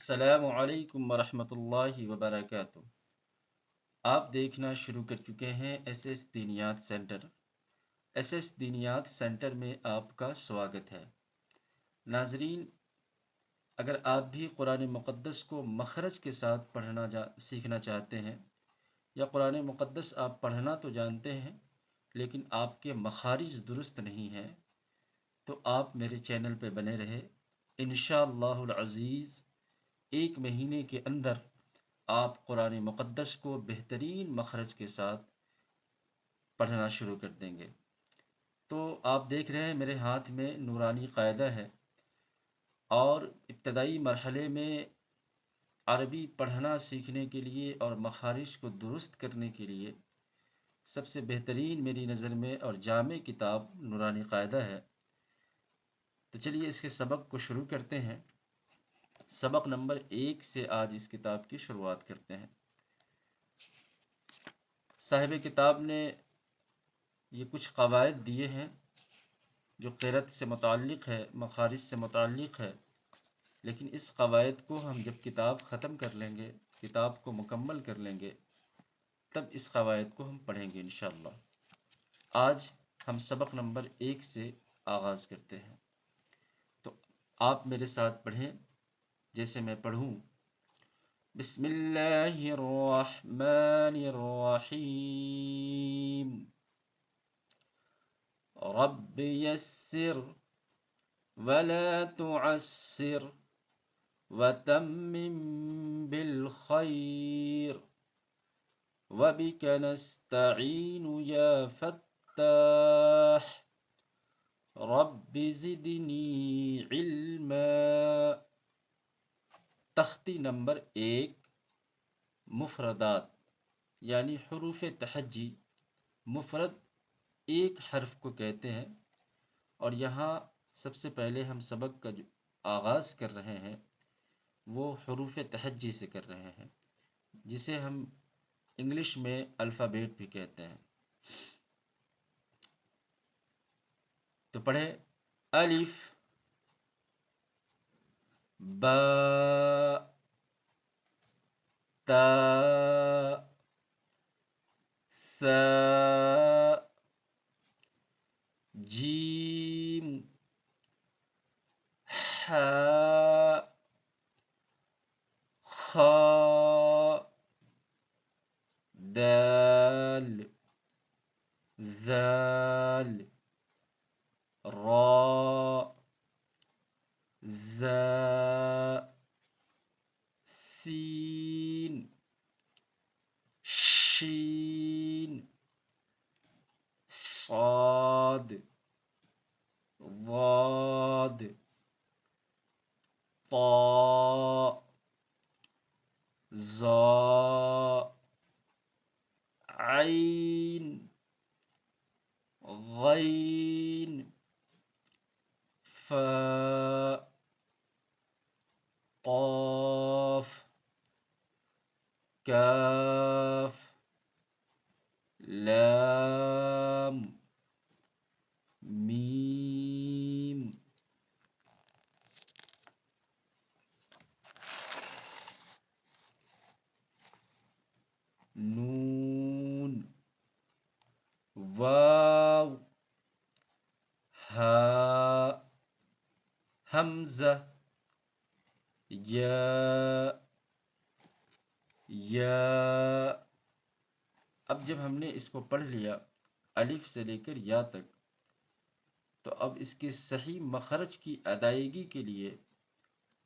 السلام علیکم ورحمۃ اللہ وبرکاتہ۔ آپ دیکھنا شروع کر چکے ہیں ایس ایس دینیات سینٹر۔ ایس ایس دینیات سینٹر میں آپ کا سواگت ہے۔ ناظرین، اگر آپ بھی قرآن مقدس کو مخرج کے ساتھ سیکھنا چاہتے ہیں، یا قرآن مقدس آپ پڑھنا تو جانتے ہیں لیکن آپ کے مخارج درست نہیں ہیں، تو آپ میرے چینل پہ بنے رہے۔ انشاءاللہ العزیز ایک مہینے کے اندر آپ قرآن مقدس کو بہترین مخرج کے ساتھ پڑھنا شروع کر دیں گے۔ تو آپ دیکھ رہے ہیں میرے ہاتھ میں نورانی قاعدہ ہے، اور ابتدائی مرحلے میں عربی پڑھنا سیکھنے کے لیے اور مخارج کو درست کرنے کے لیے سب سے بہترین میری نظر میں اور جامع کتاب نورانی قاعدہ ہے۔ تو چلیے اس کے سبق کو شروع کرتے ہیں۔ سبق نمبر 1 سے آج اس کتاب کی شروعات کرتے ہیں۔ صاحب کتاب نے یہ کچھ قواعد دیے ہیں جو قرأت سے متعلق ہے، مخارج سے متعلق ہے، لیکن اس قواعد کو ہم جب کتاب ختم کر لیں گے، کتاب کو مکمل کر لیں گے، تب اس قواعد کو ہم پڑھیں گے انشاءاللہ۔ آج ہم سبق نمبر 1 سے آغاز کرتے ہیں، تو آپ میرے ساتھ پڑھیں جیسے میں پڑھوں۔ بسم اللہ الرحمن الرحیم۔ رب یسر ولا تعسر وتمم بالخير وبك نستعين يا فتاح رب زدني علما۔ تختی نمبر 1، مفردات یعنی حروف تہجی۔ مفرد ایک حرف کو کہتے ہیں، اور یہاں سب سے پہلے ہم سبق کا جو آغاز کر رہے ہیں وہ حروف تہجی سے کر رہے ہیں، جسے ہم انگلش میں الفابیٹ بھی کہتے ہیں۔ تو پڑھیں، الف، با، تا، ثا، جیم، حا، خا، دال، ذال، را، زا، سین، شین، صاد، ضاد، طا، ظا، عین، غین، فا، قاف، کاف، لام، میم۔ نون، واو، ہا، حمزہ، یا، یا۔ اب جب ہم نے اس کو پڑھ لیا الف سے لے کر یا تک، تو اب اس کے صحیح مخرج کی ادائیگی کے لیے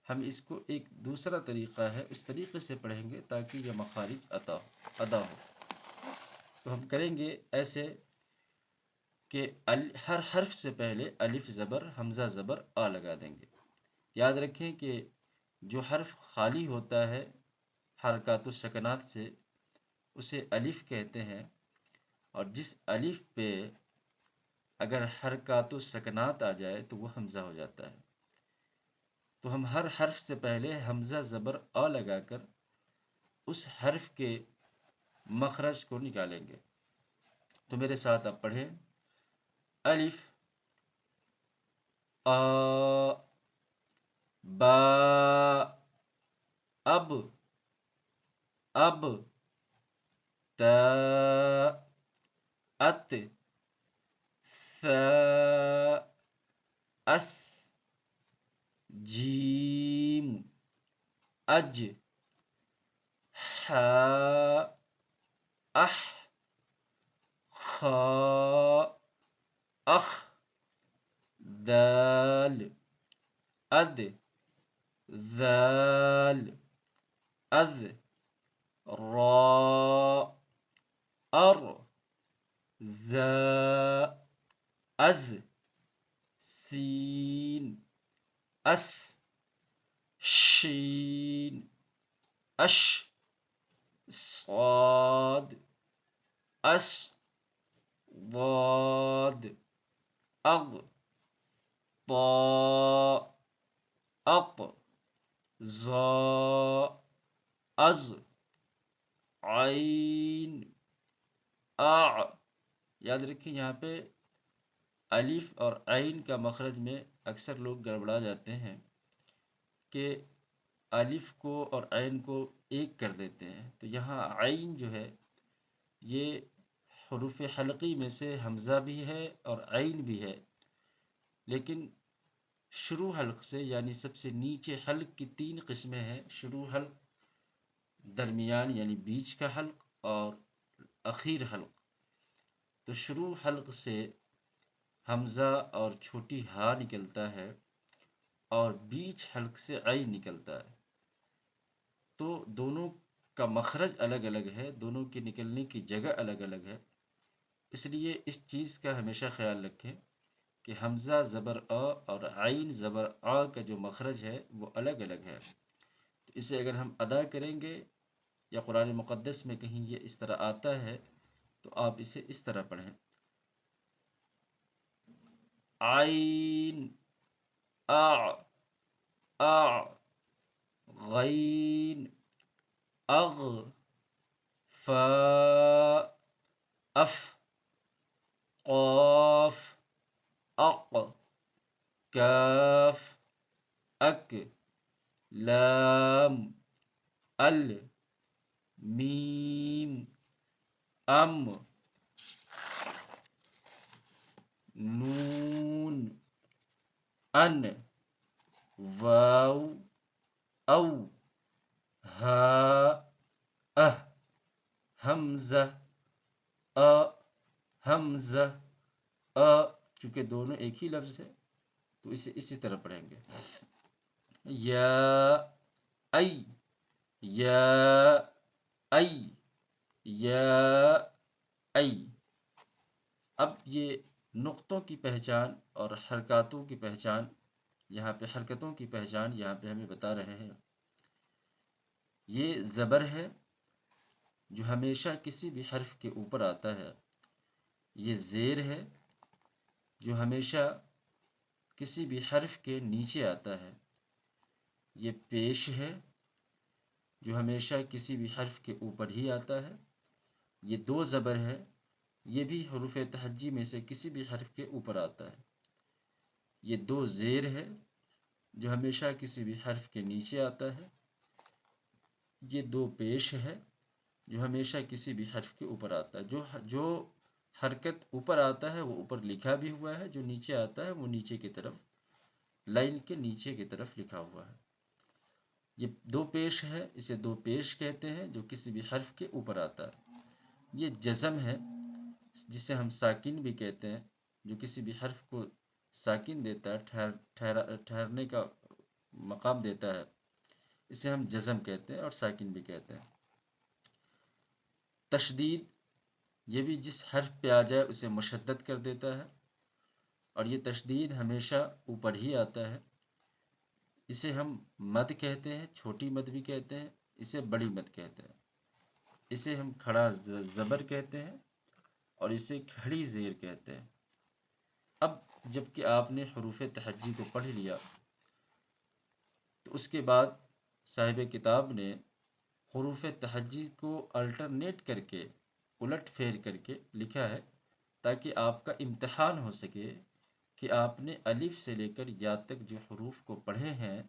ہم اس کو ایک دوسرا طریقہ ہے، اس طریقے سے پڑھیں گے تاکہ یہ مخارج ادا ہو۔ تو ہم کریں گے ایسے کہ ہر حرف سے پہلے الف زبر، حمزہ زبر، آ لگا دیں گے۔ یاد رکھیں کہ جو حرف خالی ہوتا ہے حرکات السکنات سے اسے الف کہتے ہیں، اور جس الف پہ اگر حرکات السکنات آ جائے تو وہ حمزہ ہو جاتا ہے۔ تو ہم ہر حرف سے پہلے حمزہ زبر آ لگا کر اس حرف کے مخرج کو نکالیں گے۔ تو میرے ساتھ آپ پڑھیں، الف، آ، با، اب اب تا ات ثا اث جیم اج حا اح خا اخ دال اد ذال اذ را ار زا از سین اس شین اش صاد اش ضاد اغ طا اق ظا از عین اع. یاد رکھیں یہاں پہ الف اور عین کا مخرج میں اکثر لوگ گڑبڑا جاتے ہیں کہ الف کو اور عین کو ایک کر دیتے ہیں، تو یہاں عین جو ہے یہ حروف حلقی میں سے حمزہ بھی ہے اور عین بھی ہے، لیکن شروع حلق سے یعنی سب سے نیچے حلق کی تین قسمیں ہیں: شروع حلق، درمیان یعنی بیچ کا حلق، اور اخیر حلق. تو شروع حلق سے حمزہ اور چھوٹی ہا نکلتا ہے اور بیچ حلق سے عین نکلتا ہے، تو دونوں کا مخرج الگ الگ ہے، دونوں کے نکلنے کی جگہ الگ الگ ہے. اس لیے اس چیز کا ہمیشہ خیال رکھیں کہ حمزہ زبر آ اور عین زبر آ کا جو مخرج ہے وہ الگ الگ ہے. تو اسے اگر ہم ادا کریں گے یا قرآن مقدس میں کہیں یہ اس طرح آتا ہے تو آپ اسے اس طرح پڑھیں: عین اع اع غین اغ فا اف قاف اق کاف اک لام ال میم ام نون ان واو او ہا اہ حمزہ حمزہ چونکہ دونوں ایک ہی لفظ ہے تو اسے اسی طرح پڑھیں گے: یا ای یا ای یا ای. اب یہ نقطوں کی پہچان اور حرکاتوں کی پہچان، یہاں پہ حرکتوں کی پہچان یہاں پہ ہمیں بتا رہے ہیں. یہ زبر ہے جو ہمیشہ کسی بھی حرف کے اوپر آتا ہے. یہ زیر ہے جو ہمیشہ کسی بھی حرف کے نیچے آتا ہے. یہ پیش ہے جو ہمیشہ کسی بھی حرف کے اوپر ہی آتا ہے. یہ دو زبر ہے، یہ بھی حروف تہجی میں سے کسی بھی حرف کے اوپر آتا ہے. یہ دو زیر ہے جو ہمیشہ کسی بھی حرف کے نیچے آتا ہے. یہ دو پیش ہے جو ہمیشہ کسی بھی حرف کے اوپر آتا ہے. جو حرکت اوپر آتا ہے وہ اوپر لکھا بھی ہوا ہے، جو نیچے آتا ہے وہ نیچے کی طرف، لائن کے نیچے کی طرف لکھا ہوا ہے. یہ دو پیش ہے، اسے دو پیش کہتے ہیں جو کسی بھی حرف کے اوپر آتا ہے. یہ جزم ہے جسے ہم ساکن بھی کہتے ہیں، جو کسی بھی حرف کو ساکن دیتا ہے، ٹھہرنے کا مقام دیتا ہے، اسے ہم جزم کہتے ہیں اور ساکن بھی کہتے ہیں. تشدید، یہ بھی جس حرف پہ آ جائے اسے مشدد کر دیتا ہے، اور یہ تشدید ہمیشہ اوپر ہی آتا ہے. اسے ہم مد کہتے ہیں، چھوٹی مد بھی کہتے ہیں، اسے بڑی مد کہتے ہیں. اسے ہم کھڑا زبر کہتے ہیں اور اسے کھڑی زیر کہتے ہیں. اب جب کہ آپ نے حروف تہجی کو پڑھ لیا تو اس کے بعد صاحب کتاب نے حروف تہجی کو الٹرنیٹ کر کے، الٹ پھیر کر کے لکھا ہے تاکہ آپ کا امتحان ہو سکے کہ آپ نے الف سے لے کر یا تک جو حروف کو پڑھے ہیں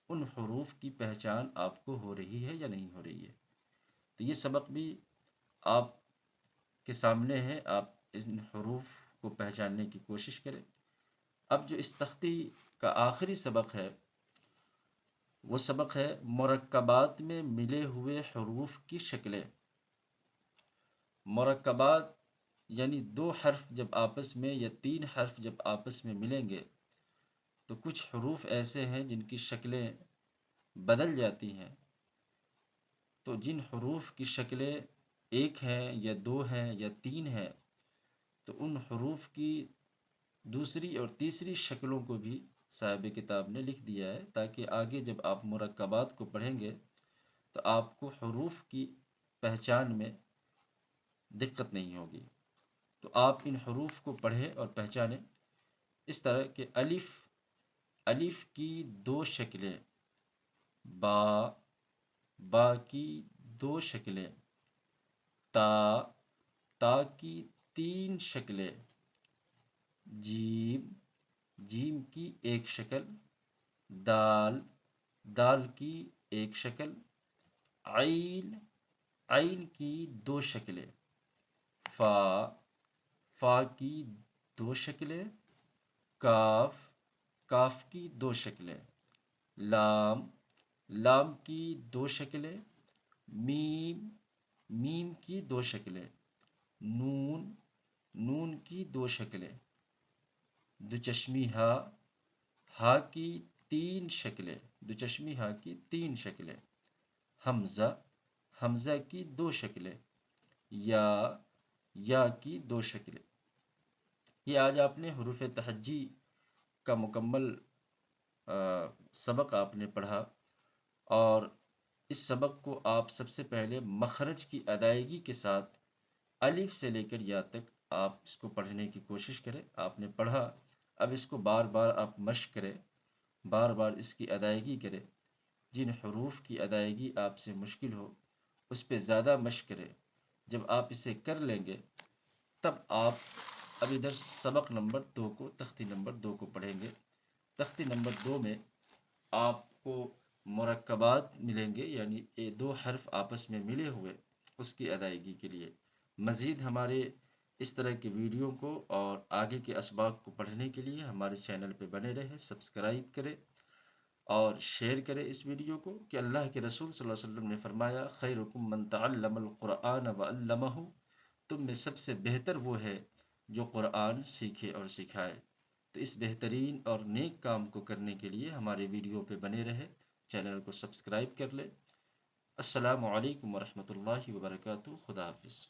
ان حروف کی پہچان آپ کو ہو رہی ہے یا نہیں ہو رہی ہے۔ تو یہ سبق بھی آپ کے سامنے ہے، آپ ان حروف کو پہچاننے کی کوشش کریں۔ اب جو اس تختی کا آخری سبق ہے وہ سبق ہے مرکبات میں ملے ہوئے حروف کی شکلیں۔ مرکبات یعنی دو حرف جب آپس میں یا تین حرف جب آپس میں ملیں گے تو کچھ حروف ایسے ہیں جن کی شکلیں بدل جاتی ہیں۔ تو جن حروف کی شکلیں ایک ہیں یا دو ہیں یا تین ہیں تو ان حروف کی دوسری اور تیسری شکلوں کو بھی صاحب کتاب نے لکھ دیا ہے، تاکہ آگے جب آپ مرکبات کو پڑھیں گے تو آپ کو حروف کی پہچان میں دقت نہیں ہوگی۔ تو آپ ان حروف کو پڑھیں اور پہچانیں اس طرح کہ الف، الف کی دو شکلیں، با، با کی دو شکلیں، تا، تا کی تین شکلیں، جیم، جیم کی ایک شکل، دال، دال کی ایک شکل، عین، عین کی دو شکلیں، فا، فا کی دو شکلیں، کاف، کاف کی دو شکلیں، لام، لام کی دو شکلیں، میم، میم کی دو شکلیں، نون، نون کی دو شکلیں، دوچشمی ہا، ہا کی تین شکلیں، دوچشمی ہا کی تین شکلیں، حمزہ، حمزہ کی دو شکلیں، یا، یا کی دو شکلیں۔ یہ آج آپ نے حروف تہجی کا مکمل سبق آپ نے پڑھا، اور اس سبق کو آپ سب سے پہلے مخرج کی ادائیگی کے ساتھ الف سے لے کر یا تک آپ اس کو پڑھنے کی کوشش کریں۔ آپ نے پڑھا، اب اس کو بار بار آپ مشق کریں، بار بار اس کی ادائیگی کریں۔ جن حروف کی ادائیگی آپ سے مشکل ہو اس پہ زیادہ مشق کریں۔ جب آپ اسے کر لیں گے تب آپ اب ادھر سبق نمبر 2 کو، تختی نمبر 2 کو پڑھیں گے۔ تختی نمبر 2 میں آپ کو مرکبات ملیں گے، یعنی یہ دو حرف آپس میں ملے ہوئے، اس کی ادائیگی کے لیے۔ مزید ہمارے اس طرح کے ویڈیو کو اور آگے کے اسباق کو پڑھنے کے لیے ہمارے چینل پہ بنے رہیں، سبسکرائب کریں اور شیئر کریں اس ویڈیو کو، کہ اللہ کے رسول صلی اللہ علیہ وسلم نے فرمایا خیرکم من تعلم القرآن وعلمہ، تم میں سب سے بہتر وہ ہے جو قرآن سیکھے اور سکھائے۔ تو اس بہترین اور نیک کام کو کرنے کے لیے ہمارے ویڈیو پہ بنے رہے، چینل کو سبسکرائب کر لیں۔ السلام علیکم ورحمۃ اللہ وبرکاتہ۔ خدا حافظ۔